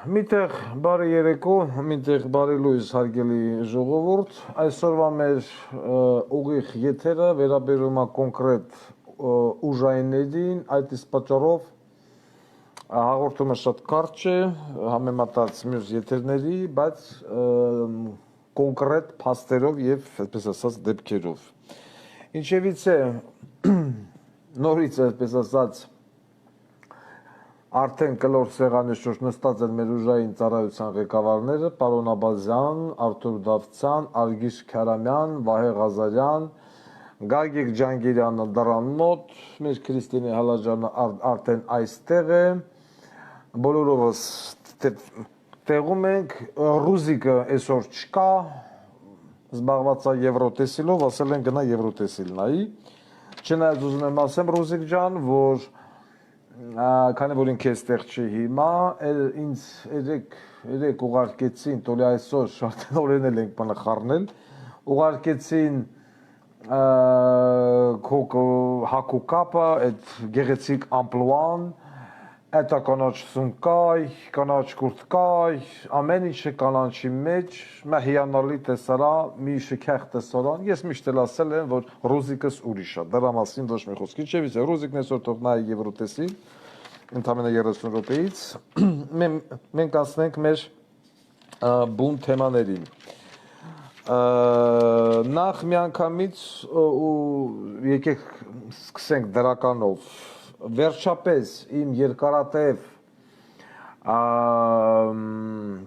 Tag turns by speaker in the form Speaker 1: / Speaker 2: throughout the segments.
Speaker 1: Միտեղ բարի երեկո, միտեղ բարի լույս հարգելի ժողովուրդ, այսօրվա մեր ուղիղ եթերը վերաբերում է կոնկրետ ուժայիններին, այդ իսկ պատճառով հաղորդումը շատ կարճ է, համեմատած մյուս եթերների, բայց կոնկրետ փաստերով եւ այսպես ասած դեպքերով։ Ինչևից է նորից այսպես ասած Արդեն կլոր սեղանի շուրջ նստած են մեր ուժային ծառայության ղեկավարները, պարոն Աբազյան, Արթուր Դավթյան, Արգիշ Քարամյան, Վահե Ղազարյան, Գագիկ Ջանգիրյանը դռան մոտ, մեր Քրիստինե Հալաջյանը արդեն այստեղ է, բոլորովս տեղում ենք, Ռուզիկը այսօր չկա, զբաղված է Եվրոտեսիլով, ասել են գնա Եվրոտեսիլ նայի, չնայած ուզում եմ ասեմ Ռուզիկ ջան, որ քանի որ ինքը այստեղ չի հիմա, ինձ երեք ուղարկեցին, տոլի այսօր շատ օրեն ենք բանը խառնել, ուղարկեցին հակու կապը, այդ գեղեցիկ ամպլուան, այդ կանաչ սունկայ, կանաչ կուրտկայ, ամեն ինչը կանանչի մեջ, մա հիանալի տեսարա, մի շքեղ տեսարան, ես միշտ էլ ասել եմ, որ Ռուզիկս ուրիշ է, դրա մասին ոչ մի խոսք, ինչևից է, Ռուզիկն այսօր թող նայի Եվրոտեսիլ, ընդամենը 30 րոպեից, մենք անցնենք մեր բուն թեմաներին։ Նախ միանգամից եկեք սկսենք դրականով, վերջապես իմ երկարատև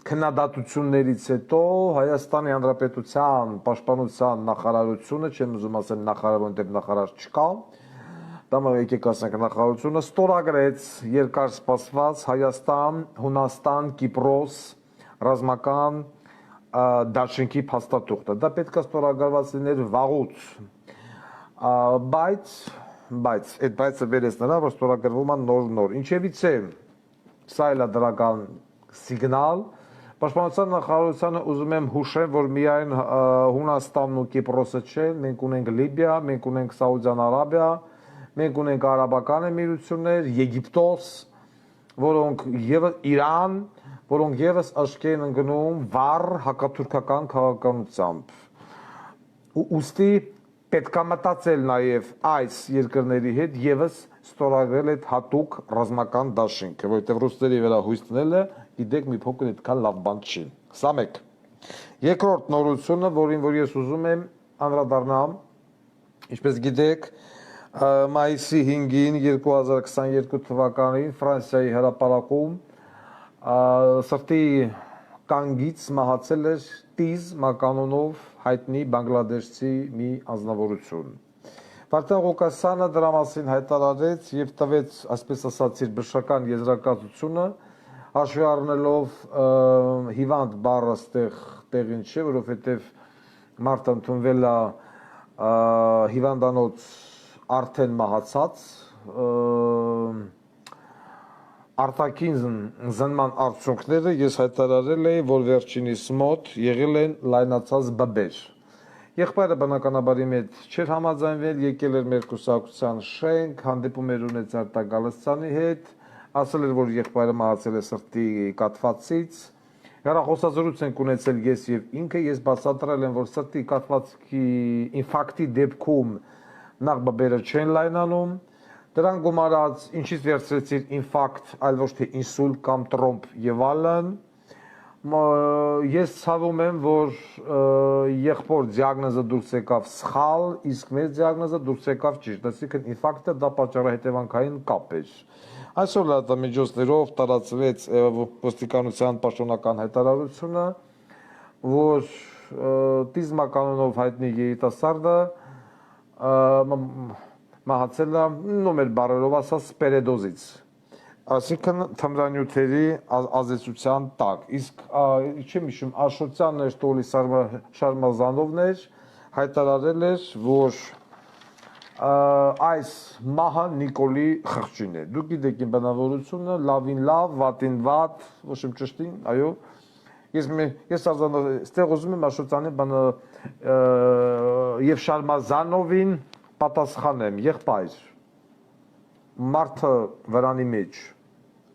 Speaker 1: քննադատություններից հետո Հայաստանի Հանրապետության Պաշտպանության նախարարությունը, չեմ ուզում ասել նախարար, որտեղ նախարար չկա, դա եկեք ասենք նախարարությունը ստորագրեց երկար սպասված Հայաստան, Հունաստան, Կիպրոս ռազմական դաշինքի փաստաթուղթը, դա պետք է ստորագրված լիներ վաղուց, բայց այդ բայցը վերես նրա, որ ստորագրվում է նոր, ինչևից է, սա էլ է դրական սիգնալ, Պաշտպանության նախարարությանը ուզում եմ հուշեմ, որ միայն Հունաստանն ու Կիպրոսը չէ, մենք ունենք Լիբիա, մենք ունենք Սաուդյան Արաբիա, մենք ունենք Արաբական Էմիրություններ, Եգիպտոս, որոնք ևս Իրան, որոնք ևս աչքի են ընկնում վառ հակաթուրքական քաղաքականությամբ։ Ուստի պետք է մտածել նաև այս երկրների հետ ևս ստորագրել այդ հատուկ ռազմական դաշինքը, որովհետև ռուսների վրա հույս դնելը գիտեք մի փոքր այդքան լավ բան չի։ Սա մեկ։ Երկրորդ նորությունը, որին որ ես ուզում եմ անդրադառնամ, ինչպես գիտեք, մայիսի 5-ին 2022 թվականին Ֆրանսիայի հրապարակում սրտի կանգից մահացել էր Տիզ մականունով հայտնի բանգլադեշցի մի անձնավորություն։ Վարդան Ղուկասյանը դրա մասին հայտարարեց եւ տվեց, այսպես ասած, իր բժշկական եզրակացությունը, հաշվի առնելով հիվանդ բառը տեղին չէ, որովհետեւ մարդը ընդունվել է հիվանդանոց արդեն մահացած, արտաքին զնման արդյունքները ես հայտարարել էի, որ վերջինիս մոտ եղել են լայնացած բբեր։ Եղբայրը բնականաբար իմ հետ չէր համաձայնվել, եկել էր մեր կուսակցության շենք, հանդիպում էր ունեցել Տագալստանի հետ, ասել էր, որ եղբայրը մահացել է սրտի կաթվածից։ Հեռախոսազրույց ենք ունեցել ես եւ ինքը, ես բացատրել եմ, որ սրտի կաթվածքի ինֆարկտի դեպքում նախ բբերը չեն լայնանում, դրան գումարած ինչից վերցրեցիր ինֆարկտ, այլ ոչ թե ինսուլտ կամ տրոմբ եւ այլն, ես ցավում եմ, որ եղբոր դիագնոզը դուրս եկավ սխալ, իսկ մեր դիագնոզը դուրս եկավ ճիշտ, այսինքն ինֆարկտը դա պատճառահետևանքային կապ էր։ Այսօր լրատվամիջոցներով տարածվեց ոստիկանության պաշտոնական հայտարարությունը, որ Տիզ մականունով հայտնի երիտասարդը մահացել է նոմեր բարերով ասած սպերեդոզից, այսինքն թմրանյութերի ազդեցության տակ, իսկ չեմ հիշում Աշոտյանն էր տոլի Շարմազանովն էր, հայտարարել էր, որ այս մահը Նիկոլի խղճին է, դուք գիտեք իմ բնավորությունը, լավին լավ, վատին վատ, ոչ իմ ճշտին, այո, ես ստեղ ուզում եմ Աշոտյանի բանը և Շարմազանովին պատասխանեմ, եղբայր, մարդը վրանի մեջ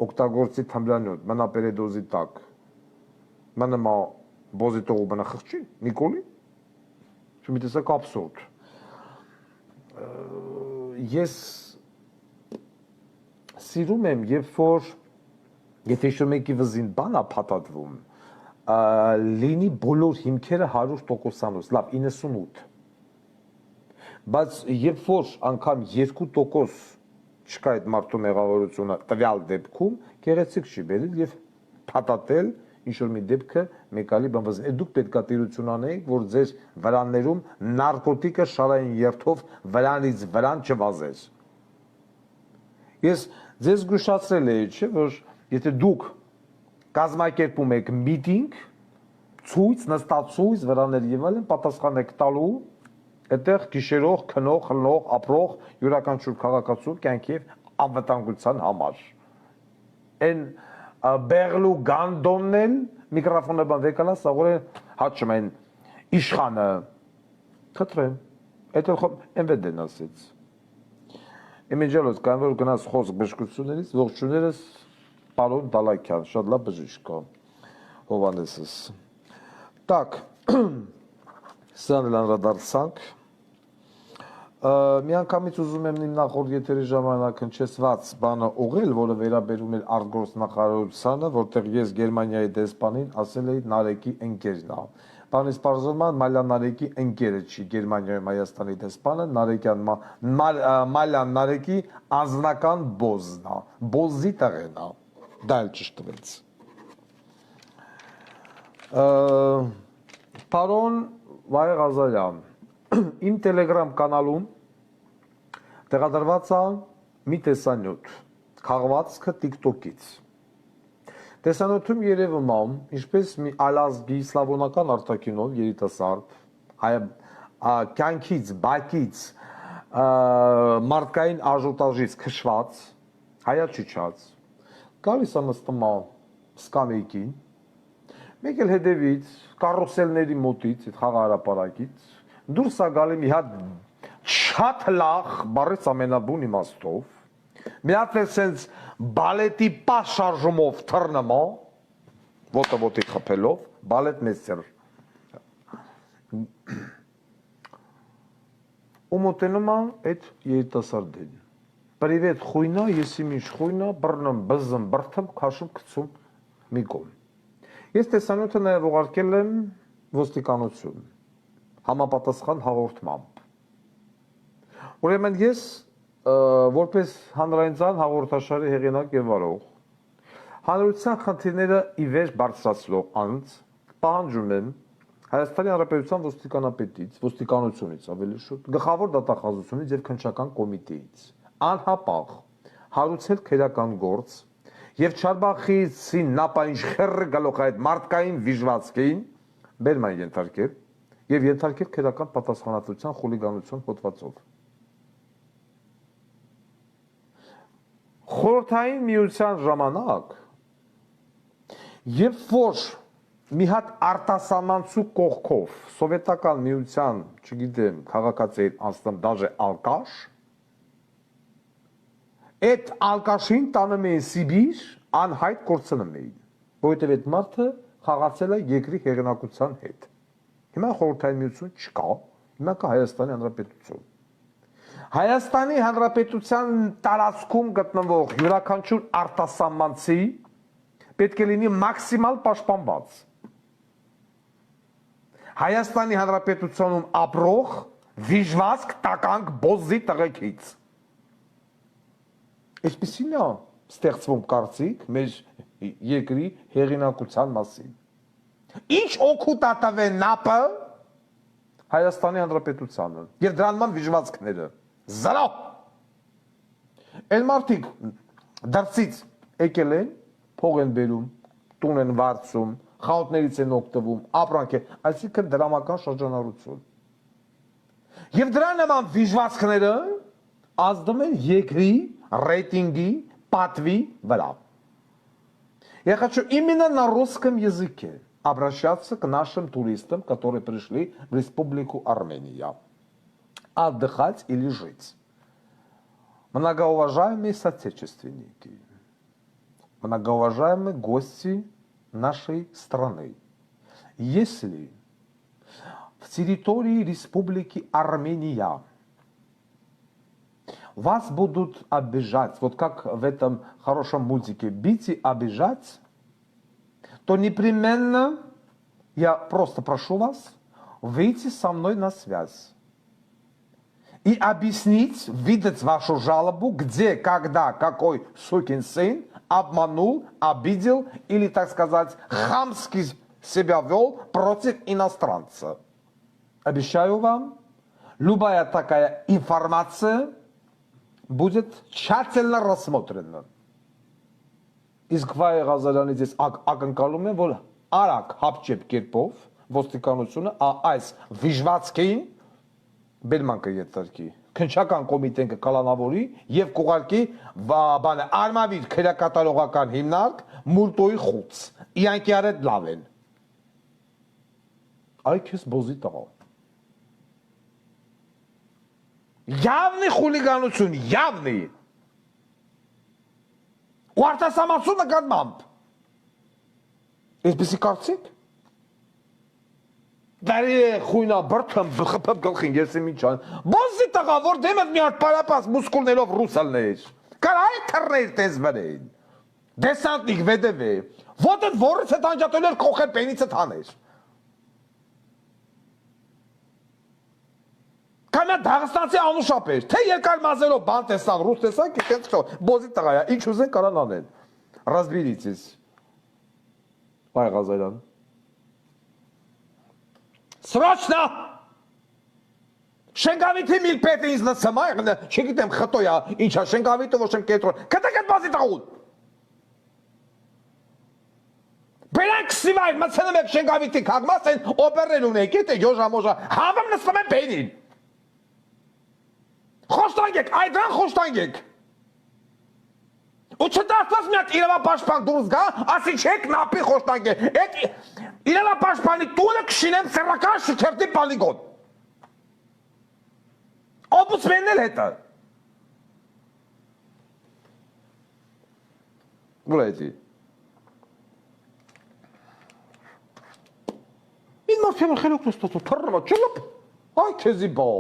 Speaker 1: օգտագործի թմրանյութ, մնա պերեդոզի տակ, մնա բոզիտողու բնա խղճի, Նիկոլի, չմի տեսակ աբսուրդ։ Ես սիրում եմ, երբ որ, եթե շմեկի վզին բան է փաթաթվում, լինի բոլոր հիմքերը 100%-անոց, լավ, 98, բայց երբ որ անգամ 2% չկա այդ մարդու մեղավորությունը տվյալ դեպքում, գեղեցիկ չի բերել և փաթաթել ինչ-որ մի դեպքը մեկալի բանվզին։ Դուք պետք է տիրություն անեիք, որ ձեր վրաններում նարկոտիկը շարային երթով վրանից վրան չվազեր։ Ես ձեզ զգուշացրել էի, չէ, որ եթե դուք կազմակերպում եք միտինգ, ցույց, նստացույց, վրաներ եւ այլն, պատասխան եք տալու այդտեղ գիշերող, քնող, խլող, ապրող յուրաքանչյուր քաղաքացու կյանքի եւ անվտանգության համար։ Այն բեղլու գանդոնն էլ միկրոֆոնը բանվեկալա սաղորը հաճում են իշխանը խտրեմ այդ ՄՎԴ-ն ասեց Իմիջելոց կան որ գնաց խոսք բժշկություններից ողջուներս պարոն Դալակյան շատ լավ բժիշկ է Հովանեսս Так սան լանդարձանք Մի անգամից ուզում եմ իմ նախորդ եթերի ժամանակ հնչեցված բանը ուղղել, որը վերաբերում էր արտգործնախարարությանը, որտեղ ես Գերմանիայի դեսպանին ասել էի Նարեկի ընկերն է։ Բանից պարզվում է Մալյան Նարեկի ընկերը չի Գերմանիայում Հայաստանի դեսպանը, Մալյան Նարեկի անձնական բոզն է, բոզի տղեն է, դա էլ ճիշտ տվեց։ Պարոն Վայե Ղազարյան Իմ տելեգրամ կանալում տեղադրված է մի տեսանյութ, քաղվածքը տիկտոկից։ Տեսանյութում երևում է, ինչպես մի ալազգի սլավոնական արտաքինով երիտասարդ, կյանքից, բակից, մարդկային աժոտաժից քշված, հայաչիչած, գալիս է նստում է սկամեյքին, մեկ էլ հետևից, կարուսելների մոտից, խաղահարապարակից, դուրս է գալի մի հատ շատ լախ, բառից ամենաբուն իմաստով, մի հատ է սենց բալետի պաշ շարժումով թռնում է, ոտը ոտի խփելով, բալետ մեսեր։ Ու մոտենում է այդ երիտասարդին։ Պրիվետ խույնա, ես իմ ինչ խույնա, բռնում, բզում, բրթում, քաշում, գցում մի կողմ։ Ես տեսանյութը նաև ուղարկել եմ ոստիկանություն, համապատասխան հաղորդմամբ։ Ուրեմն ես որպես հանրայնցան հաղորդաշարի հեղինակ եւ վարող հանրության խնդիրները ի վեր բարձրացնող անձ պահանջում եմ Հայաստանի Հանրապետության ոստիկանապետից, ոստիկանությունից ավելի շուտ, գլխավոր դատախազությունից եւ քննչական կոմիտեից անհապաղ հարուցել քերական գործ եւ Չարբախիցի նապայինչ խեռը գալով այդ մարդկային վիժվածքին բերման ենթարկել եւ ենթարկել քերական պատասխանատվության խուլիգանության հոդվածով։ Խորհրդային միության ժամանակ երբ որ մի հատ արտասահմանցու կողքով սովետական միության, չգիտեմ, քաղաքացիներ անցնում դաժե ալկաշ, այդ ալկաշին տանում էին Սիբիր, անհայտ կորցնում էին, որովհետև այդ մարդը խաղացել է երկրի հեղինակության հետ։ Հիմա խորհրդային միություն չկա, հիմա կա Հայաստանի Հանրապետություն։ Հայաստանի Հանրապետության տարածքում գտնվող յուրաքանչյուր արտասահմանցի պետք է լինի մաքսիմալ պաշտպանված։ Հայաստանի Հանրապետությունում ապրող վիժվածք տականք բոզի տղեկից։ Այսպիսին է ստեղծվում կարծիք մեր երկրի հեղինակության մասին։ Ինչ օգուտ է տվել ՆԱՊ-ը Հայաստանի Հանրապետությանը եւ դրանման վիժվածքները։ Զրո։ Այն մարդիկ դրսից եկել են, փող են բերում, տուն են վարձում, խանութներից են օգտվում, ապրանք է, այսինքն դրամական շրջանառություն։ Եվ дրա նման վիժվածքները ազդում են երկրի рейтинги, պատվի վրա։ Я хочу именно на русском языке обращаться к нашим туристам, которые пришли в Республику Армения отдыхать или жить. Многоуважаемые соотечественники, многоуважаемые гости нашей страны, если в территории Республики Армения вас будут обижать, вот как в этом хорошем мультике «Бить и обижать», то непременно я просто прошу вас выйти со мной на связь и объяснить, видеть вашу жалобу, где, когда, какой сукин сын обманул, обидел или, так сказать, хамски себя вел против иностранца. Обещаю вам, любая такая информация будет tщательно рассмотрена. Իսկ Վայ Ղազարյանից ես ակնկալում եմ, որ արագ հապճեպ կերպով ոստիկանությունը այս վիժվածքին բերման կյետարկի, քննչական կոմիտեն կկալանավորի եւ կուղարկի բանը արմավիր քրեակատարողական հիմնարկ մուլտոյի խուց իրանքի արդ լավ են այ քեզ բոզի տղա явный խուլիգանություն явный ու արտասամացու նկատմամբ այսպեսի կարծիք Դարի խույնա բրթում բխփփ գլխին ես եմ ինչան Բոզի տղա որ դեմդ մի հատ պարապած մուսկուլներով ռուսալներ Կար այ թռներ տես վրեն Դեսանտնիկ վեդևե Ոտդ որից հետ անջատոներ կողեր պենից հետ հաներ Կամյա Դաղստանցի անուշապեր Թե երկար մազերով բան տեսան ռուս տեսան կետենց քո Բոզի տղա ինչ ուզեն կարան անեն Разберитесь Վայ Ղազարյան Срочно! Շենգավիթի միլպետը ինձ լսում է, չգիտեմ խտոյա, ինչա շենգավիթը ոչ եմ կետրոն, կտեք այդ բազի տաղուն։ Բերանք սիվայ, մցնում եք շենգավիթի կաղմաս են, օպերեն ունեք, ետ է յոժա-մոժա, հավեմ նստում են բենին։ Խոշտանգեք, այդրան խոշտանգեք։ Ու չտասված մի հատ իրավապաշտպան դուրս գա, ասի չեք նապի խոշտանգեք, իրավապաշտպանի տունը կշինեմ սերական շիքերտի պալիգոն։ Օմբուդսմենն էլ հետը։ Գլայդի։ Ինձ մարդյանը խելոք նստացու, թռնվա, չլպ, այ քեզի բա։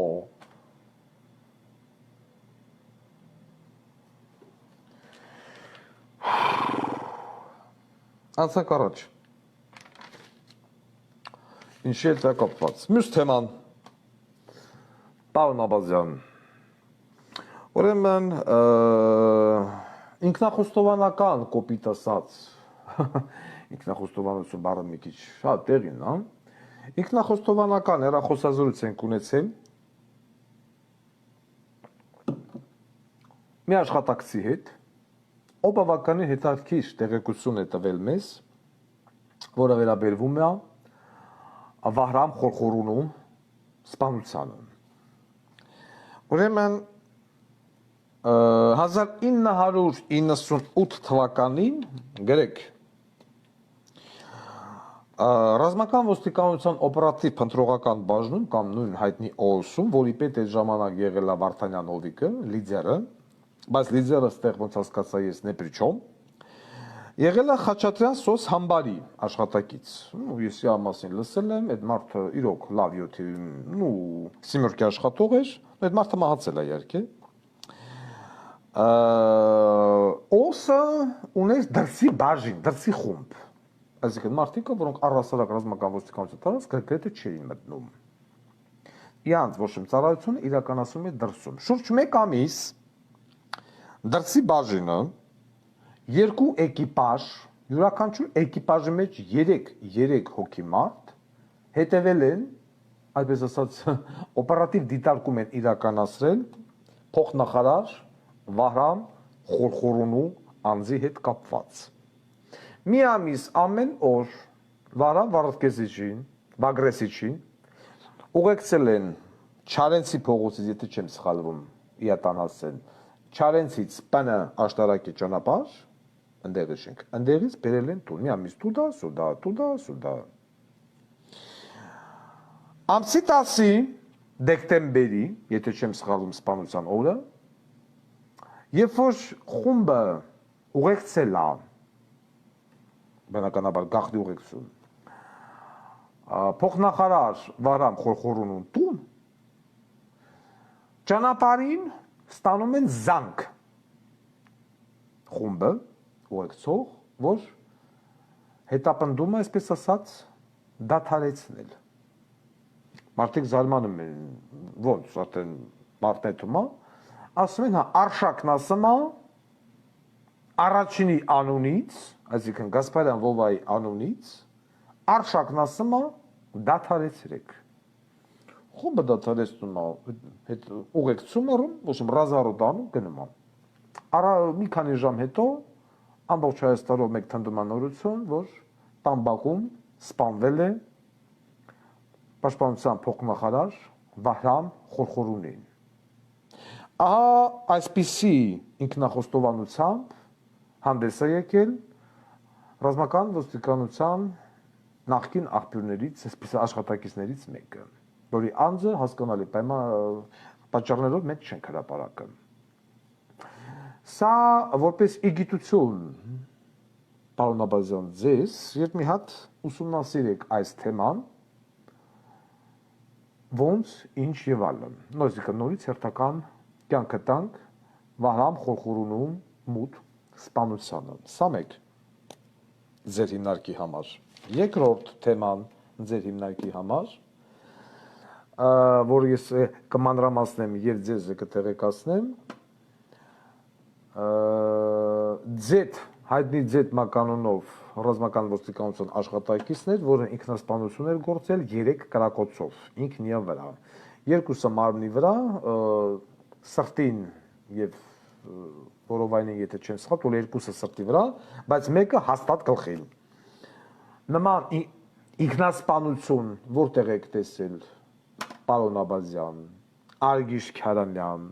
Speaker 1: Անցանք առաջ։ Ինչի էլ դա կապված։ Մյուս թեման։ Պարոն Աբազյան։ Ուրեմն ինքնախոստովանական կոպիտ ասած։ Ինքնախոստովանություն բառը մի քիչ շատ տեղին, հա։ Ինքնախոստովանական հեռախոսազրույց ենք ունեցել։ Մի աշխատակցի հետ Ո բավականին հետաքրքիր տեղեկություն է տվել մեզ, որը վերաբերվում է Վահրամ Խորխորունու սպանությանը։ Ուրեմն 1998 թվականին գրեք Ռազմական ոստիկանության օպերատիվ փնտրողական բաժնում կամ նույն հայտնի ՕՕՍ-ում, որի պետ այդ ժամանակ եղել է Վարդանյան Հովիկը, լիդերը Բայց լիդերը ստեղ ոնց հասկացա ես նե պրի չոմ Եղել է Խաչատրյան Սոս Համբարի աշխատակից Ես իա մասին լսել եմ Այդ մարդը իրոք լավ յոթի Սիմյորքի աշխատող էր Այդ մարդը մահացել է իհարկե ՕՍ-ը ուներ դրսի բաժին, դրսի խումբ Այսինքն մարդիկը, որոնք առհասարակ ռազմական ոստիկանության տարած գրեթե չէին մտնում Իրանց ոչ իմ ծառայությունը իրականացում է դրսում Շուրջ մեկ ամիս Դրսի բաժինը երկու էկիպաժ, յուրաքանչյուր էկիպաժի մեջ 3 հոգի մարդ հետևել են, այդպես ասած, օպերատիվ դիտարկում են իրականացրել փոխնախարար Վահրամ Խորխորունու անձի հետ կապված։ Մի ամիս ամեն օր Վահրամ Վագրեսիչին ուղեկցել են Չարենցի փողոցից, եթե չեմ սխալվում, իատանասեն Չարենցից պանը աշտարակի ճանապարհ, ընդեղից ենք, ընդեղից բերել են տուն, մի ամիս տուդա։ Ամսի 10-ի դեկտեմբերի, եթե չեմ սխալվում սպանության օրը, երբ որ խումբը ուղեկցել է բնականաբար գաղտնի ուղեկցություն։ Փոխնախարար Վահրամ Խորխորունուն տուն ճանապարհին ստանում են զանգ խումբը ուղեկցող, որ հետապնդում է, այսպես ասած, դադարեցնել։ Մարդիկ զարմանում են, ոնց արդեն մարտնետում է, ասում են, հա, Արշակն ասում է առաջինի անունից, այսինքն Գասպարյան Վովայի անունից, Արշակն ասում է դադարեցրեք։ Խումբը դադարեցնում է, հետ ուղեկցում առում, ոչմ ռազարոտանում գնում է։ Մի քանի ժամ հետո ամբողջ Հայաստանով մեկ թնդմանորություն, որ Տամբակում սպանվել է Պաշտպանության փոխնախարար Վահրամ Խորխորունին։ Ահա այսպիսի ինքնախոստովանությամբ հանդես է եկել ռազմական ոստիկանության նախկին աղբյուրներից, այսպես աշխատակիցներից մեկը, որի անձը հասկանալի պատճառներով մենք չենք հրապարակում։ Սա որպես իգիտություն, պարոն Աբազյան, ձեզ, երբ մի հատ ուսումնասիրեք այս թեման, ոնց, ինչ եւ այլն։ Այսինքն նորից հերթական կյանքը տանք Վահրամ Խորխորունու մութ սպանությանը։ Սա մեկ ձեր հիմնարկի համար։ Երկրորդ թեման ձեր հիմնարկի համար, որ ես կմանրամասնեմ եւ ձեզ կտեղեկացնեմ, ձետ հայտնի ձետ մականունով ռազմական ոստիկանության աշխատակիցներ, որը ինքնասպանություն էր գործել 3 կրակոցով, ինքն իր վրա։ Երկուսը մարմնի վրա, սրտին եւ որովայնին, եթե չեմ սխալ, երկուսը սրտի վրա, բայց մեկը հաստատ գլխին։ Նման ինքնասպանություն որտեղ եք տեսել, պարոն Աբազյան, Արգիշ Քարանյան,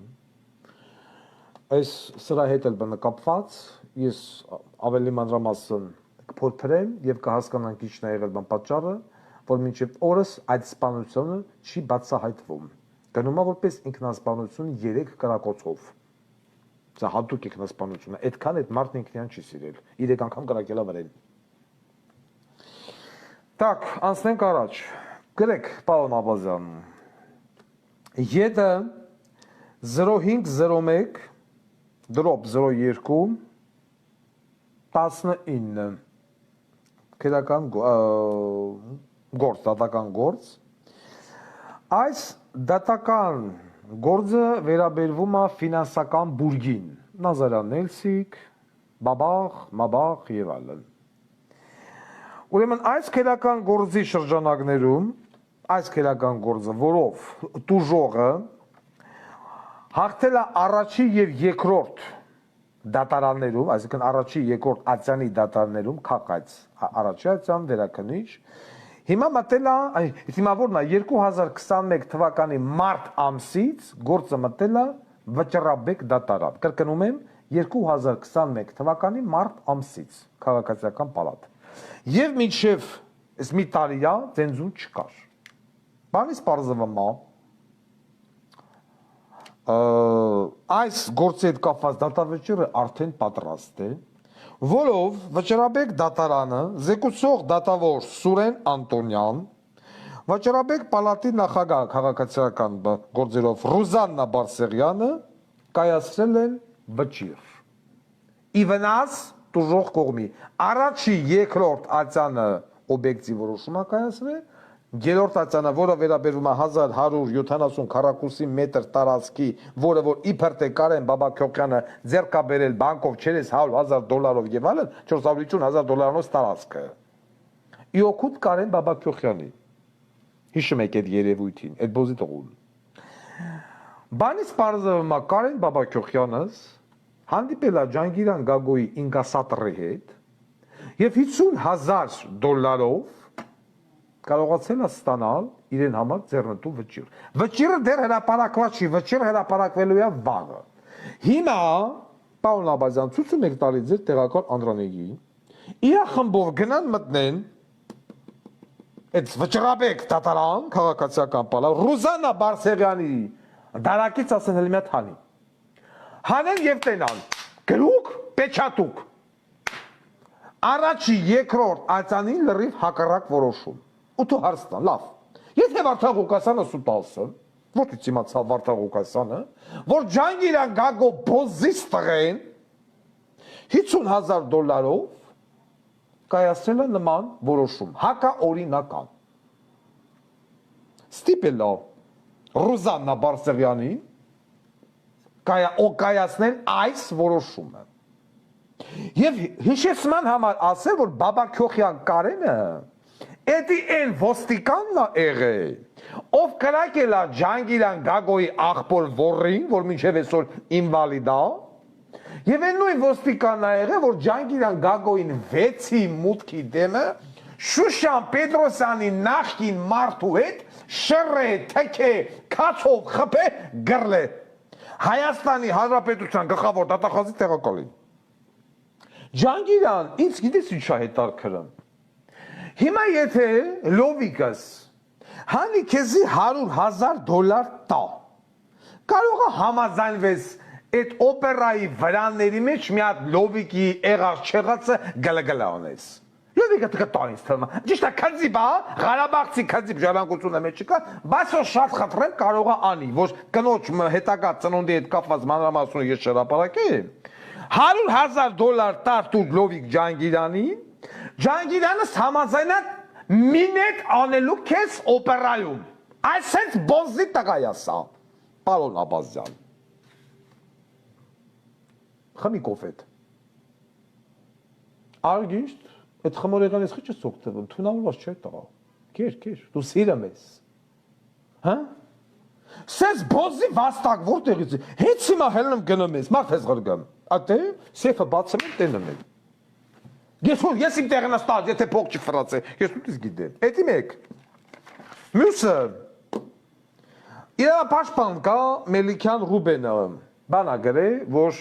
Speaker 1: այս սրա հետ էլ բնակապված, ես ավելի մանրամասն կփորձեմ եւ կհասկանանք ինչ նա եղել բան պատճառը, որ մինչեւ օրս այդ սպանությունը չի բացահայտվում։ Գնում է որպես ինքնասպանություն 3 կրակոցով։ Սա հատուկ ինքնասպանություն է, այդքան այդ մարդն ինքնին չի սիրել, 3 անգամ կրակել է վրեն։ Так, անցնենք առաջ։ Գրեք, պարոն Աբազյան, ԵԴ 0501 դրոպ 02 19 քրական գործ, դատական գործ։ Այս դատական գործը վերաբերվում է ֆինանսական բուրգին, Նազարյան Նելսիկ, Բաբախ, Մաբախ եւ այլն։ Ուրեմն այս քրական գործի շրջանակներում, այս քրական գործը, որով տուժողը հաղթել է առաջի եւ երկրորդ դատարաններում, այսինքն առաջի երկրորդ ատյանի դատարաններում քաղաց առաջի ատյան վերաքննիչ, հիմա մտել է, հիմա որն է 2021 թվականի մարտ ամսից գործը մտել է Վճռաբեկ դատարան։ Կրկնում եմ 2021 թվականի մարտ ամսից քաղաքացիական պալատ։ Եվ մինչև այս մի տարի է ցենզուր չկար։ Բանից պարզվում է այս գործի հետ կապված դատավճիռը արդեն պատրաստ է, որով Վճռաբեկ դատարանը զեկուցող դատավոր Սուրեն Անտոնյան, Վճռաբեկ պալատի նախագահ քաղաքացիական գործերով Ռուզաննա Բարսեղյանը կայացրել են վճիռ։ Ի վնաս տուժող կողմի առաջի երկրորդ ատյանը օբյեկտիվ որոշում է կայացրել, երրորդ ատյանը, որը վերաբերվում է 1170 քառակուսի մետր տարածքի, որը որ իբր թե Կարեն Բաբաքյոքյանը ձեռք է բերել բանկով $400,000 եւ այլն, $450,000 տարածքը։ Իօքուտ Կարեն Բաբաքյոքյանի։ Հիշում եք այդ երևույթին, այդ բոզի տղուն։ Բանից պարզվում է Կարեն Բաբաքյոքյանը հանդիպել է Ջանգիրան Գագոյի ինկասատրի հետ եւ $50,000 կարողացել է ստանալ իրեն համար ձեռնտու վճիռ։ Վճիռը դեռ հրապարակված չի, վճիռը հրապարակվելու է վաղը։ Հիմա, պարոն Աբազյան, ցույցում եք տալի ձեր տեղական անդրանեգի, իր խմբով գնան մտնեն այդ Վճռաբեկ դատարան, քաղաքացիական պալատ, Ռուզաննա Բարսեղյանի դարակից ասեն հենց մի հատ հանի։ Հանեն եւ տենան։ Գրուկ, պեչատուկ։ Առաջի երկրորդ ածանին լրիվ հակառակ որոշում։ Ու դու հարցնա, լավ։ Եթե Վարդան Ղուկասյանը սուտալսը, որտից իմացավ Վարդան Ղուկասյանը, որ Ջանգիրան Գագո բոզից տղեն $50,000 կայացրել է նման որոշում, հակա օրինական։ Ստիպել է Ռուզաննա Բարսեղյանին կայացնել այս որոշումը։ Եվ հիշեցման համար ասել, որ Բաբաքյոխյան Կարենը էդի են ոստիկանն է եղել, ով կրակել է Ջանգիրան Գագոյի աղբոր Վոռին, որ մինչև այսօր ինվալիդ է, եւ այն նույն ոստիկանն է եղել, որ Ջանգիրան Գագոյին 6-ի մուտքի դեմը Շուշան Պետրոսյանի նախկին մարդու հետ շռե, թեքե, քացով խփե, գրլե։ Հայաստանի Հանրապետության գլխավոր դատախազի տեղակալին։ Ջանգիրան, ինձ գիտես ինչ է հետաքրքրում։ Հիմա եթե լովիկս հանի քեզի $100,000 տա, կարող է համաձայնվես այդ օպերայի վրաների մեջ մի հատ լովիկի եղած չեղածը գլգլա անես։ Լովիկը տա ինձ թվում է։ Ճիշտ է, քնձիպ է, Ղարաբաղցի քնձիպ ժառանգությունը մեջ չկա, բայց որ շատ խտրել կարող է անի, որ կնոջ հետագա ծնունդի հետ կապված մանրամասնությունը ես շրջապարակեմ։ $100,000 տար դու լովիկ Ջանգիրանին, Ջանգիրանը համաձայնա մինետ անելու քեզ օպերայում։ Այսպես բոզի տղա է սա, պարոն Աբազյան։ Խմի կոֆետ։ Արգիշտ, այդ խմորեղանից խիչ ես օգտվում, թունավորված չէ տղա։ Կեր, դու սիրում ես։ Հա? Սես բոզի վաստակ որտեղից է։ Հենց հիմա հելնում գնում ես, մարդ ես ղրգամ։ Ատե, սեֆը բացում եմ, տենում եմ։ Ես իմ տեղն աստած, եթե փող չֆրացե, ես ուտից գիտեմ։ Էդի մեկ։ Մյուսը, իրապաշտպան կա Մելիքյան Ռուբենը, բանա գրե, որ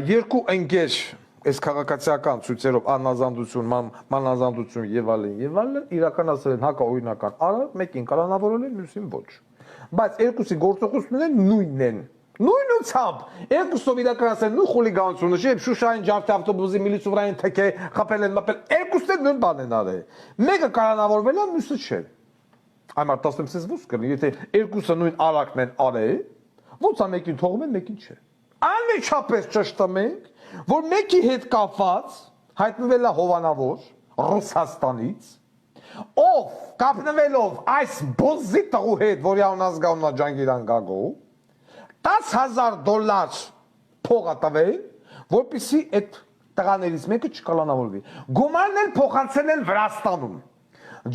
Speaker 1: երկու ընկեր այս քաղաքացիական ցույցերով անազանդություն, մանազանդություն եւ այլն իրականացրել են հակաօրինական արարք, մեկին կալանավորել են, մյուսին ոչ։ Բայց երկուսի գործողությունները նույնն են։ Նույն ուցամբ, երկուսով իրականացել նույն խուլիգանությունը, չէ՞, Շուշային ջարդի ավտոբուսի միլիցիորային թեքե խփել են, մապել, երկուսն նույն բանն են արել։ Մեկը կալանավորվել է, մյուսը չէ։ Այմար 16-ից ո՞ց կլինի, եթե երկուսը նույն արարքն են արել, ո՞ց է մեկին թողում են, մեկին չէ։ Անմիջապես ճշտում ենք, որ մեկի հետ կապված հայտնվել է հովանավոր Ռուսաստանից, ով կապնվելով այս բոզի տղու հետ, որի անազգանունն է Ջանգիրան Գագո, $10,000 փող տվել, որպեսզի այդ տղաներից մեկը չկալանավորվի։ Գումարն էլ փոխանցել են Վրաստանում։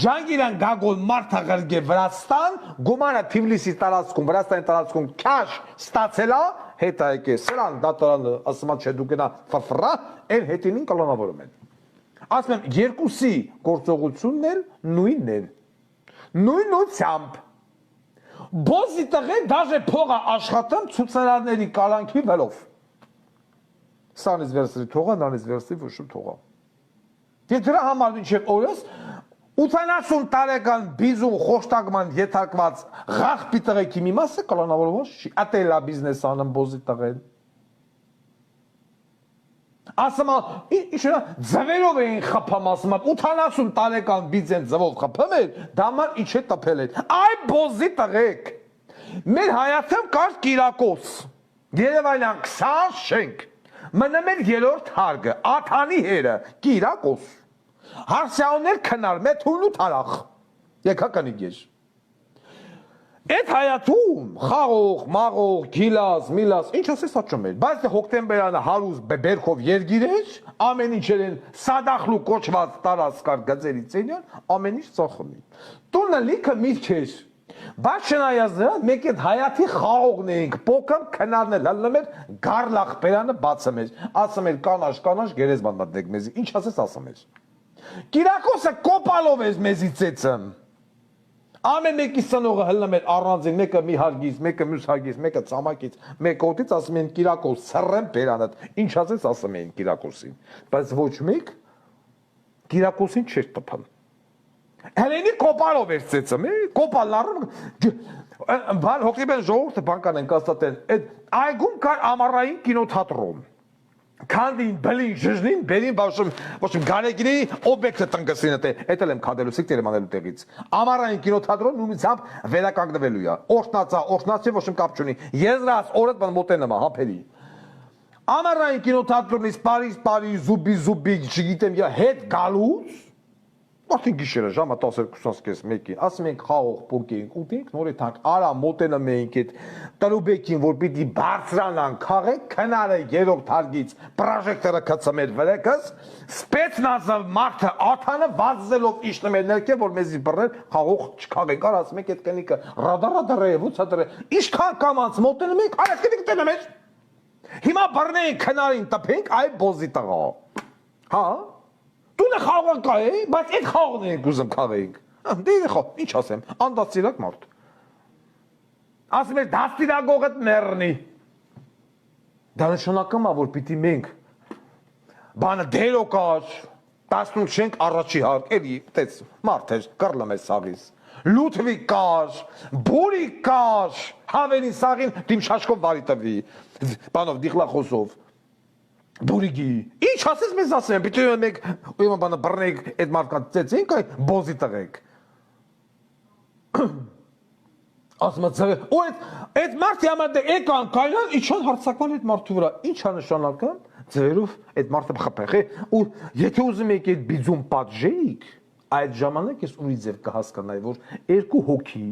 Speaker 1: Ջանգիրան Գագոն մարդաղրգե Վրաստան, գումարը Թիֆլիսի տարածքում, Վրաստանի տարածքում քաշ ստացել է, հետ եկե սրան դատարանը ասում է չէ դու գնա ֆրֆրա, այն հետինին կալանավորում են։ Ասում եմ երկուսի գործողությունն էլ նույնն են։ Նույն ուծամբ։ Բոզի տղեն դաժե փողը աշխատում ցուցարարների կալանքի վելով։ Սանից վերսրի թողա, նանից վերսրի վշում թողա։ Դե դրա համար մինչև օրս 80 տարեկան բիզուն խոշտակման եթարկված ղախպի տղեկի մի մասը կալանավորված չի։ Ատելա բիզնես անում բոզի տղեն։ Ասում է, ձվերով էին խփում, ասում է, 80 տարեկան բիզեն ձվով խփում էր, դամար ինչ է տպել էր։ Այ բոզի տղեկ։ Մեր Հայաստան կար Կիրակոս։ Երևանյան 20 շենք։ Մնում էր երրորդ հարգը, Աթանի հերը, Կիրակոս։ Հարսյաններ քնար, մեծ հույնու թարախ, եկա կնիկ ես։ Այդ հայատում, խաղող, մաղող, գիլաս, միլաս, ինչ ասես աճում էր, բայց հոկտեմբերանը հարուզ բերքով երգիր էր, ամեն ինչ են սադախլու կոչված տարասկար գծերի ծենյան, ամեն ինչ ծախում էին։ Տունը լիքը միրք էր, բայց չնայած նրան, մեկ այդ հայատի խաղողն էինք, պոկամ քնարն էլ հլնում էր, գարլախ բերանը բացում էր, ասում էր կանաշ, գերեզման մատնեք մեզի, ինչ ասես ասում էր։ Կիրակոսը կոպալով ես մեզի ծեցում։ Ամեն մեկի սնողը հլնում էր առանձին, մեկը մի հարգից, մեկը մյուս հարգից, մեկը ցամաքից, մեկը օդից ասում են Կիրակոս, սռեմ բերանդ, ինչ ասես ասում էին Կիրակոսին, բայց ոչ մեկ Կիրակոսին չէր տպում։ Հելենի կոպալով էր ծեցում, կոպալն առում, հոգիբեն ժողովուրդը բանական են կաստատեն, այդ այգում կար ամառային կինոթատրոն, Քանդին, բլին, ժժնին, բերին, ոչմ գարեգինի օբյեկտը տնկսին է, էդ էլ եմ քանդելու, սիկտեր եմ անելու տեղից։ Ամառային կինոթատրոն նույնությամբ վերականգնվելու է։ Օրհնացի ոչմ կապ չունի։ Եզրած օրդ բան մոտենամ, հապերի։ Ամառային կինոթատրոնից Պարիզ, զուբի, չգիտեմ, հետ գալուց Արդեն գիշերը ժամը 12:30-1-ին, ասում ենք խաղող փոկենք, ուտենք, նորից թանկ, արա մոտենում էինք այդ տրուբեկին, որ պիտի բարձրանան, քաղեք, քնարեք երրորդ հարգից, պրոժեկտորը կծմեր վրեկս, սպեցնազը մարդը աթանը վազելով իջնում էր ներքև, որ մեզի բռներ, խաղող չքաղենք, արա ասում ենք այդ կնիկը, ռադարը, ուցա ինչքան կամանց մոտենում ենք, արա կնիկ տենում էր։ Հիմա բռնենք, քնարին տպենք, այ բոզի տղա։ Հա Դու խաղը կա է, բայց այդ խաղն ենք ուզում քաղեինք։ Դե խո, ինչ ասեմ, անդաստիրակ մարդ։ Ասում ես դաստիրագողը մեռնի։ Դա նշանակում է, որ պիտի մենք բանը դերո կար, 18 չենք առաջի հարկ, էլի, տես, մարդ էր, կռլում է սաղից։ Լութվի կար, բուրի կար, հավերի սաղին դիմ շաշկով վարի տվի, բանով, դիխլախոսով։ Բուրիգի, ինչ ասես մեզ ասեմ, պիտի մենք ույմը բանը բռնենք այդ մարդկան ծեցենք, այ բոզի տղեք։ Ասում է, ու այդ մարդի համար եկան կայնան, իչան հարցակման այդ մարդու վրա, ինչ է նշանակում, ձերով այդ մարդը խփեղ է, ու եթե ուզում եք այդ բիձում պատժեիք, այդ ժամանակ ես ուրի ձև կհասկանայի, որ երկու հոգի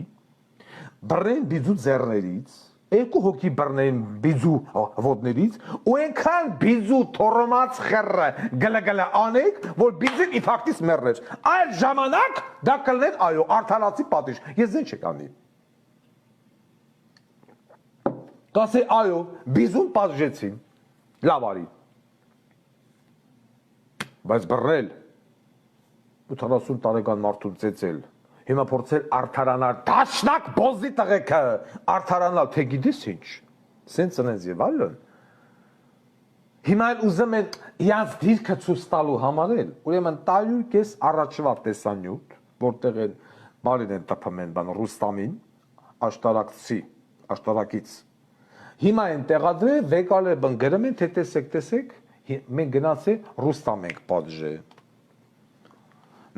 Speaker 1: բռնեն բիձու ձեռներից, երկու հոգի բռնեն բիձու ոտներից ու այնքան բիձու թորոմած խեռը գլգլը անեք, որ բիձին իփակտից մեռներ։ Այդ ժամանակ դա կլներ այո, արդարացի պատիժ։ Ես ձեն չեք անի։ Կասե այո, բիզուն պատժեցին։ Լավ արի։ Բայց բռնել 80 տարեկան մարդու ծեծել Հիմա փորձել արդարանալ, դաշնակ բոզի տղեկը, արդարանալ, թե գիտես ինչ, սենց ընենց և այլն։ Հիմա էլ ուզում են իրանց դիրքը ցույց տալու համար էլ, ուրեմն տարյուր կես առաջվա տեսանյութ, որտեղ են բարին են տպում են բան Ռուստամին, աշտարակից։ Հիմա են տեղադրել, վեկալ է բն գրում են, թե տեսեք, մենք գնացել Ռուստամ ենք պատժե։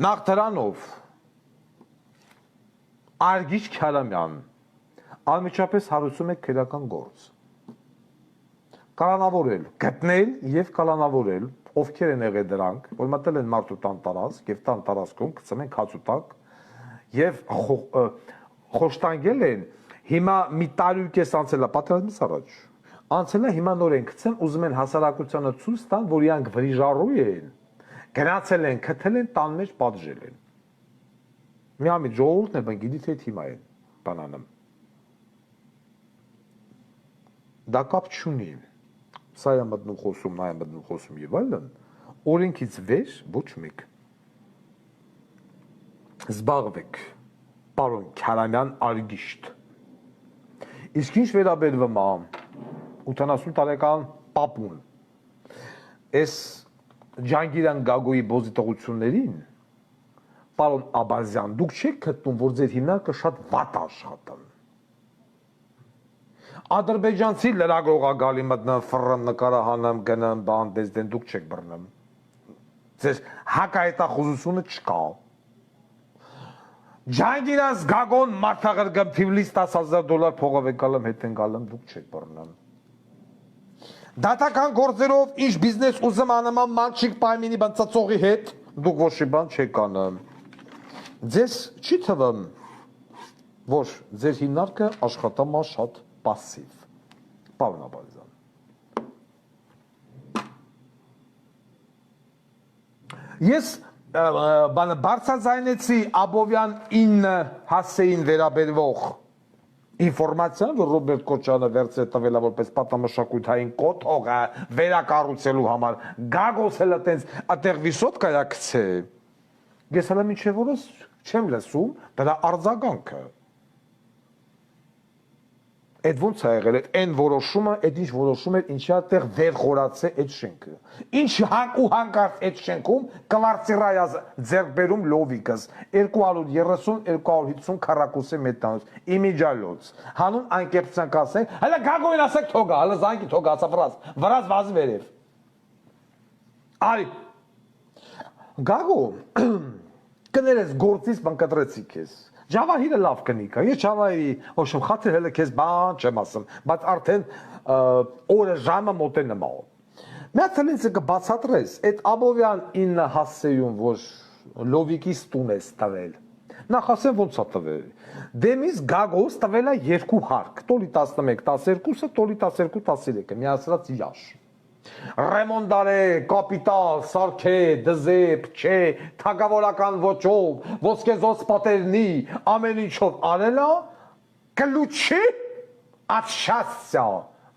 Speaker 1: Նախ դրանով Արգիչ Քյարամյան անմիջապես հարուցում է քրեական գործ։ Կալանավորել, գտնել եւ կալանավորել, ովքեր են եղել դրանք, որ մտել են մարդու տան տարածք եւ տան տարածքում գցում են քացուտակ եւ խոշտանգել են հիմա մի տարի ու կես անցել է պատերազմից առաջ։ Անցել է հիմա նոր են գցեն, ուզում են հասարակությանը ցույց տան, որ իրանք վրիժառու են։ Գնացել են, քթել են, տան մեջ պատժել են։ Միամիտ ժողովուրդն է, բան գիտի թե հիմա են բանանում։ Դա կապ չունի։ Սա է մտնում խոսում, նա է մտնում խոսում եւ այլն, օրենքից վեր ոչ մեկ։ Զբաղվեք, պարոն Քյարամյան Արգիշտ։ Իսկ ինչ վերաբերվում է 80 տարեկան պապուն, այս Ջանգիրյան Գագոյի բոզիտողություններին, պարոն Աբազյան, դուք չեք գտնում, որ ձեր հիմնարկը շատ վատ աշխատան։ Ադրբեջանցի լրագրողա գալի մտնում, ֆռռում, նկարահանում, գնում, բան, դեզդեն, դուք չեք բռնում։ Ձեր հակահետախուզությունը չկա։ Ջանգիրյան Գագոն մարդաղրգում Թիվլիս $10,000 փողով է գալում, հետ են գալում, դուք չեք բռնում։ Դատական գործերով ինչ բիզնես ուզում անման մանչիկ պայմինի բան ծծողի հետ, դուք ոչ մի բան չեք անում։ Ձեզ չի թվում, որ ձեր հիմնարկը աշխատում է շատ պասիվ, պարոն Աբազյան։ Ես բարձրաձայնեցի Աբովյան 9 հասեին վերաբերվող ինֆորմացիան, որ Ռոբերտ Քոչարյանը վերցրել տվել է որպես պատամշակութային կոթողը վերակառուցելու համար, Գագոսելը տենց այդտեղ վիսոտկա է գցե։ Ես հələ մինչև օրս չեմ լսում դրա արձագանքը։ Այդ ոնց է եղել, այն որոշումը, այդ ինչ որոշում էր, ինչի այդտեղ վեր խորացե այդ շենքը։ Ինչ ու հանկարծ այդ շենքում կվարծիրայազ ձեռքբերում լովիկս 230-250 քառակուսի մետրանոց, իմիջալոց, հանուն անկեղծանք ասենք, հələ Գագոյին ասեք թոգա, հələ զանգի թոգա, ասա վրազ վազի վերև։ Այ գագո կներես գործից բան կտրեցի քեզ Ջավահիրը լավ կնիկա ես Ջավահիրի ոչմ խաթր հələ քեզ բան չեմ ասում բայց արդեն օրը ժամը մոտենում է Մի հատ ինձ կբացատրես այդ Աբովյան 9 հասեյուն որ լովիկից տուն ես տվել Նախ ասեմ ոնց է տվել Դեմից գագոս տվել է երկու հարկ տոլի 11 12-ը տոլի 12 13-ը միացրած իրար Ռեմոնդարե, կապիտալ, սարքե, դզեպ, չէ, թագավորական ոճով, ոսկեզոծ պատերնի, ամեն ինչով արելա, կլուչի, ատշասյա,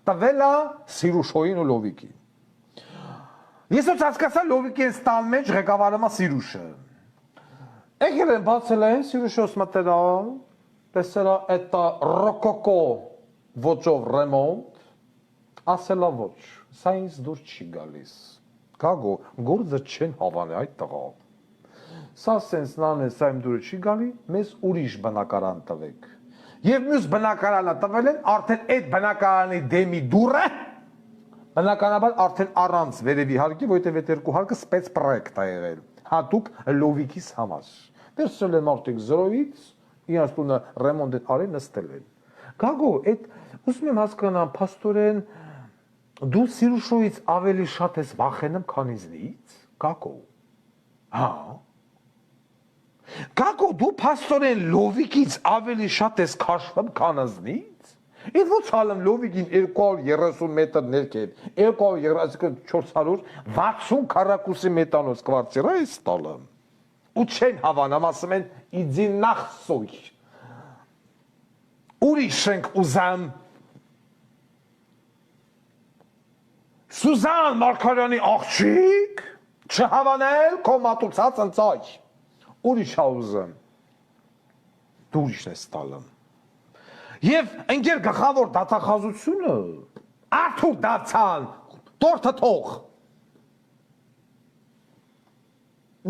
Speaker 1: տվելա սիրուշոյին ու լովիկին։ Ես ոնց հասկացա լովիկի են ստան մեջ ղեկավարումա սիրուշը։ Եկել են բացել են սիրուշոս մտերա, տեսելա էտա ռոկոկո ոճով ռեմոնտ, ասելա ոչ, սա ինձ դուր չի գալիս, գագո, գործը չեն հավանը այդ տղա, սա սենց նան է, սա իմ դուրը չի գալի, մեզ ուրիշ բնակարան տվեք, և մյուս բնակարանը տվել են, արդեն այդ բնակարանի դեմի դուրը, բնականաբար արդեն առանց վերևի հարկի, որտև այդ երկու հարկը սպեց պրոյեկտ է եղել, հատուկ լովիկիս համար, վերցրել են մարդիկ զրոյից, իրանց տունը ռեմոնտ են արել նստել են, գագո, այդ ուզում եմ հասկանամ, փաստորեն Դու սիրուշոյից ավելի շատ ես վախենում, քան ինձնից, գագո, հա, գագո, դու փաստորեն լովիկից ավելի շատ ես քաշվում, քան ինձնից, Այդ ոնց հալում լովիկին 230 մետր ներքև, 460 քառակուսի մետանոց կվարծիրա ես տալը, ու չեն հավանամ, ասում են, իձի նախսոյ, ուրիշ ենք ուզամ, Սուզան Մարկարյանի աղջիկ, չհավանել քո մատուցած ընծայ, ուրիշ հաուզը, դու ուրիշն ես տալում։ Եվ ընկեր գխավոր դատախազությունը, արդուր դացան, տորթը թող։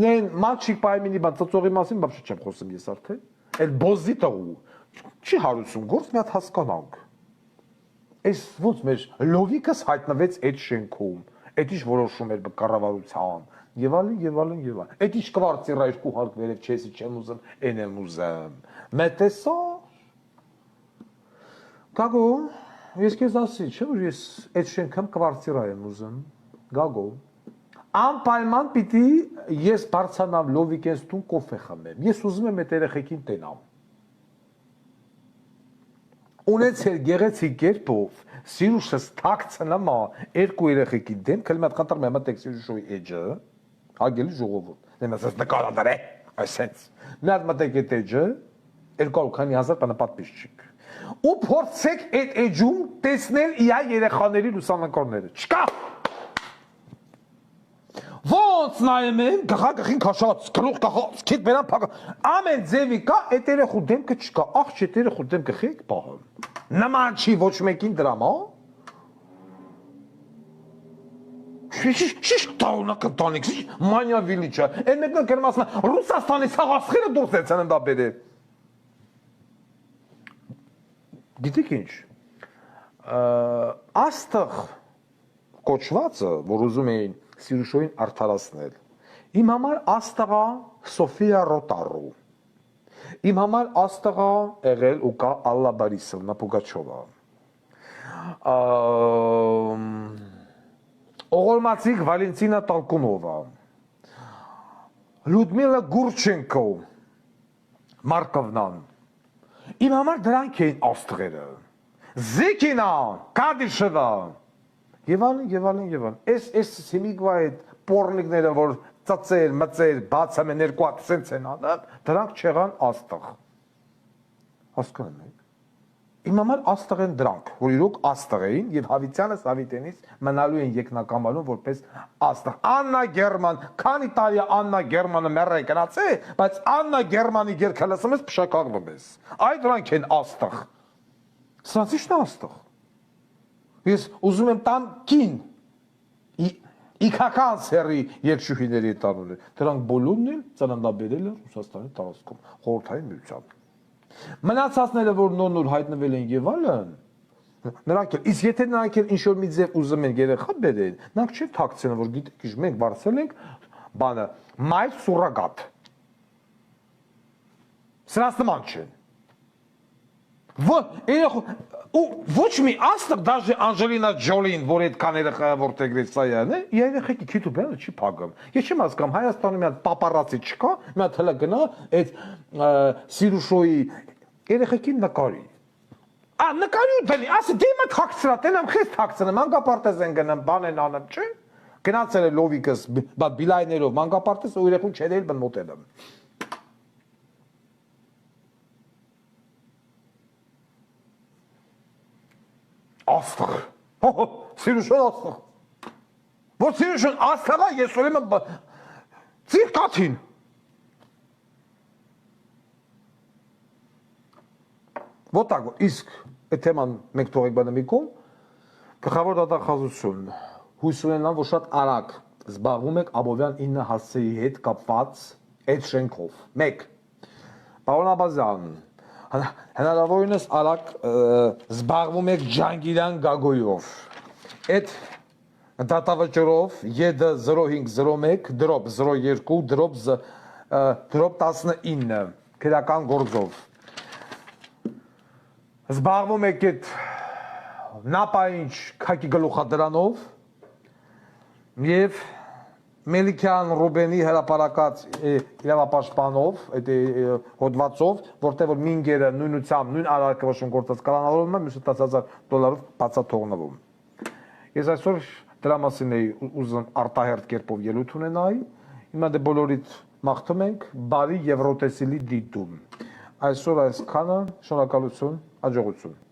Speaker 1: Նեն մալչիկ պայմինի բան ծծողի մասին, բապշը չեմ խոսում ես արդեն, էլ բոզի տղու, չի հարություն գործ մի հատ հասկանանք։ Այս ոնց մեր լովիկս հայտնվեց այդ շենքում, այդ ինչ որոշում էր կառավարության, եւ այլն, եւ այլն, եւ այլն։ Այդ ինչ կվարծիրա երկու հարկ վերև չեսի չեմ ուզում, են եմ ուզում։ Մետեսա։ Գագո, ես քեզ ասի, չէ՞ որ ես այդ շենքում կվարծիրա եմ ուզում։ Գագո։ Անպայման պիտի ես բարձանամ լովիկենս տուն կոֆե խմեմ։ Ես ուզում եմ այդ երեխեքին տենամ։ Ունեցել գեղեցիկ կերպով, սիրուշս թաքցնամա երկու երեխեքի դեմ, քել մի հատ խնդրում եմ մտեք սիրուշոյի էջը, հագելի ժողովուրդ, դեմ ասես նկարադարե, այսենց, մի հատ մտեք այդ էջը, 200,000 բանը պատպիսչիկ, ու փորձեք այդ էջում տեսնել իա երեխաների լուսանկարները, չկա, ոնց նայում եմ, գխին քաշած, գլուխ կախած, քիթ բերան փակա, ամեն ձևի կա, այդ երեխու դեմքը չկա, աղջ այդ երեխու դեմքը խեք պահում, նման չի ոչ մեկին դրամա, շիշ տաունակ ընտանիք, շիշ մանյավիլի չա, են մեկն կերմ ասում է, Ռուսաստանի սաղասխերը դուրս եցան ընդա բերել, գիտիք ինչ, աստղ կոչվածը, որ ուզում էին Սիրուշոյին արդարացնել, իմ համար աստղա Սոֆիա Ռոտարու, իմ համար աստղա եղել ու կա Ալլա Բարիսովնա Պուգաչովա, Օղոլմացիկ Վալենտինա Տալկունովա, Լյուդմիլա Գուրչենկո, Մարկովնան, իմ համար դրանք էին աստղերը, Զիկինա, Կադիշևա, Եվ ալին, ես հիմիկվա այդ պորնիկները, որ ծծեր, մծեր, բացամ են երկու հատ սենց են անում, դրանք չեղան աստղ, հասկանում եք, իմ համար աստղ են դրանք, որ իրոք աստղ էին և Հավիցյանը Սավիտենից մնալու են երկնակամալում որպես աստղ, Աննա Գերման, քանի տարի Աննա Գերմանը մեռը է կնաց է, բայց Աննա Գերմանի գերքը լսում ես պշակաղվում ես, այդ դրանք են աստղ, սրանց իշն աստղ, Ես ուզում եմ տան կին, իքական սերի երկշուհիների տանուր է, դրանք բոլորն էլ ծննդաբերել են Ռուսաստանի տարածքում, խորհրդային միությամբ։ Մնացածները, որ նոր հայտնվել են և այլն, Նրանք էլ, իսկ եթե նրանք էլ ինչ-որ մի ձև ուզում են երեխա բերեն, նրանք չեն թաքցնեն, որ գիտեք, մենք վարձել ենք բանը, մայր սուրագատ։ Սրանց նման չեն։ Ոչ մի աստղ, դաժե Անջելինա Ջոլին, որ այդքան երեխա որտեգրեց սայանը, երեխեքի քիթուբյանը չի փակում։ Ես չեմ հասկանում, Հայաստանում մի հատ պապարացի չկա, մի հատ հələ գնա այդ Սիրուշոյի երեխեքին նկարի։ Նկարի ու դնի, ասի դիմը թաքցրա, տենամ խես թաքցնեմ, մանկապարտեզ են գնամ, բան են անեմ, չէ։ Գնացել է լովիկս, բիլայներով, մանկապարտեզ ու երեխուն չեր էլ բնմոտել եմ։ Աստղ, Սիրուշոն աստղ, որ Սիրուշոն աստղա ես ուրեմն ծիրկաթին։ Ոտակ, իսկ այդ թեման մենք թողեք բանը մի կողմ, գլխավոր դատախազություն, հույս ունենամ, որ շատ արագ զբաղվում եք Աբովյան 9 հասցեի հետ կապված այդ շենքով։ Մեկ, պարոն Աբազյան, հնարավորինս արագ զբաղվում եք Ջանգիրյան Գագոյով։ Այդ դատավճռով ԵԴ0501 դրոպ 02 դրոպ 19 քրական գործով։ Զբաղվում եք այդ նապայինչ քակի գլուխադրանով և Մելիքյան Ռուբենի հրապարակած իրավապաշտպանով, այդ հոդվածով, որտեղ որ մինգերը նույնությամբ, նույն արարքաշուն գործած կալանավորում է, մյուսը $10,000 բացաթողնվում։ Ես այսօր դրա մասին էի ուզում արտահերթ կերպով ելույթ ունենայի, հիմա դե բոլորիդ մաղթում ենք բարի Եվրոտեսիլի դիտում։ Այսօր այսքանը, շնորհակալություն, հաջողություն։